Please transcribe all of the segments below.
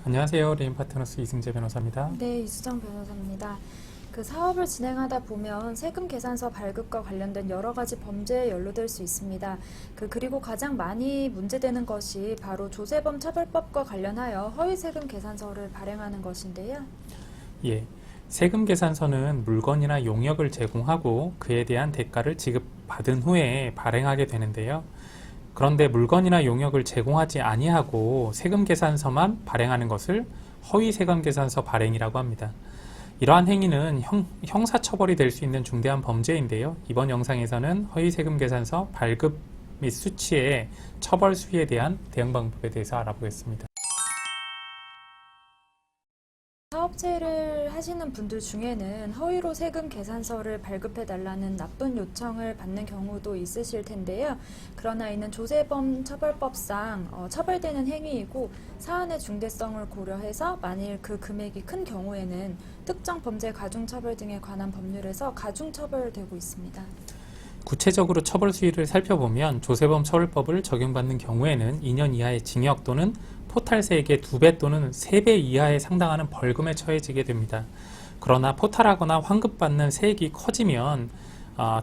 안녕하세요. 레인파트너스 이승재 변호사입니다. 네, 이수정 변호사입니다. 사업을 진행하다 보면 세금 계산서 발급과 관련된 여러 가지 범죄에 연루될 수 있습니다. 그리고 가장 많이 문제되는 것이 바로 조세범 처벌법과 관련하여 허위 세금 계산서를 발행하는 것인데요. 예, 세금 계산서는 물건이나 용역을 제공하고 그에 대한 대가를 지급받은 후에 발행하게 되는데요. 그런데 물건이나 용역을 제공하지 아니하고 세금 계산서만 발행하는 것을 허위 세금 계산서 발행이라고 합니다. 이러한 행위는 형사처벌이 될 수 있는 중대한 범죄인데요. 이번 영상에서는 허위 세금 계산서 발급 및 수취의 처벌 수위에 대한 대응 방법에 대해서 알아보겠습니다. 사업체를 하시는 분들 중에는 허위로 세금 계산서를 발급해달라는 나쁜 요청을 받는 경우도 있으실 텐데요. 그러나 이는 조세범 처벌법상 처벌되는 행위이고 사안의 중대성을 고려해서 만일 그 금액이 큰 경우에는 특정 범죄 가중처벌 등에 관한 법률에서 가중처벌되고 있습니다. 구체적으로 처벌 수위를 살펴보면 조세범 처벌법을 적용받는 경우에는 2년 이하의 징역 또는 포탈세액의 2배 또는 3배 이하에 상당하는 벌금에 처해지게 됩니다. 그러나 포탈하거나 환급받는 세액이 커지면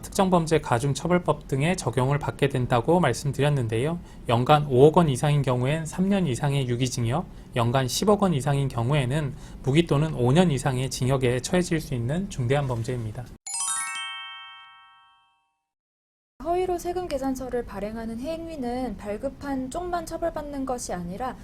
특정 범죄 가중처벌법 등의 적용을 받게 된다고 말씀드렸는데요. 연간 5억 원 이상인 경우엔 3년 이상의 유기징역, 연간 10억 원 이상인 경우에는 무기 또는 5년 이상의 징역에 처해질 수 있는 중대한 범죄입니다. 허위로 세금 계산서를 발행하는 행위는 발급한 쪽만 처벌받는 것이 아니라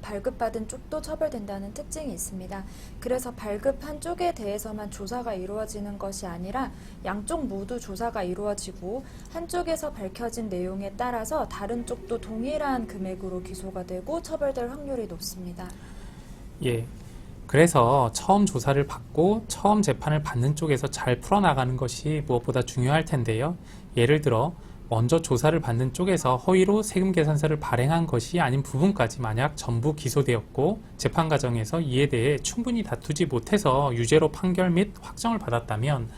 발급받은 쪽도 처벌된다는 특징이 있습니다. 그래서 발급한 쪽에 대해서만 조사가 이루어지는 것이 아니라 양쪽 모두 조사가 이루어지고 한쪽에서 밝혀진 내용에 따라서 다른 쪽도 동일한 금액으로 기소가 되고 처벌될 확률이 높습니다. 예. 그래서 처음 조사를 받고 처음 재판을 받는 쪽에서 잘 풀어나가는 것이 무엇보다 중요할 텐데요. 예를 들어 먼저 조사를 받는 쪽에서 허위로 세금 계산서를 발행한 것이 아닌 부분까지 만약 전부 기소되었고 재판 과정에서 이에 대해 충분히 다투지 못해서 유죄로 판결 및 확정을 받았다면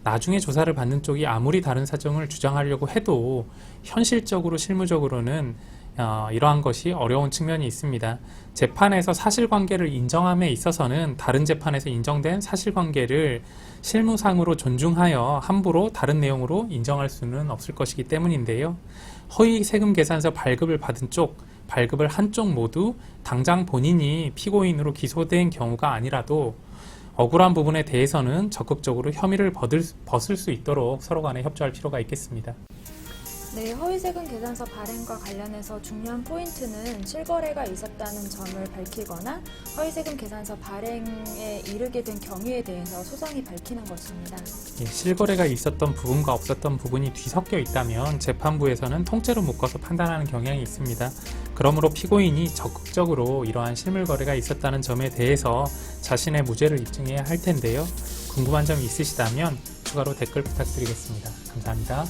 나중에 조사를 받는 쪽이 아무리 다른 사정을 주장하려고 해도 현실적으로 실무적으로는 이러한 것이 어려운 측면이 있습니다. 재판에서 사실관계를 인정함에 있어서는 다른 재판에서 인정된 사실관계를 실무상으로 존중하여 함부로 다른 내용으로 인정할 수는 없을 것이기 때문인데요. 허위 세금 계산서 발급을 받은 쪽, 발급을 한 쪽 모두 당장 본인이 피고인으로 기소된 경우가 아니라도 억울한 부분에 대해서는 적극적으로 혐의를 벗을 수 있도록 서로 간에 협조할 필요가 있겠습니다. 네, 허위 세금 계산서 발행과 관련해서 중요한 포인트는 실거래가 있었다는 점을 밝히거나 허위 세금 계산서 발행에 이르게 된 경위에 대해서 소상히 밝히는 것입니다. 예, 실거래가 있었던 부분과 없었던 부분이 뒤섞여 있다면 재판부에서는 통째로 묶어서 판단하는 경향이 있습니다. 그러므로 피고인이 적극적으로 이러한 실물거래가 있었다는 점에 대해서 자신의 무죄를 입증해야 할 텐데요. 궁금한 점이 있으시다면 추가로 댓글 부탁드리겠습니다. 감사합니다.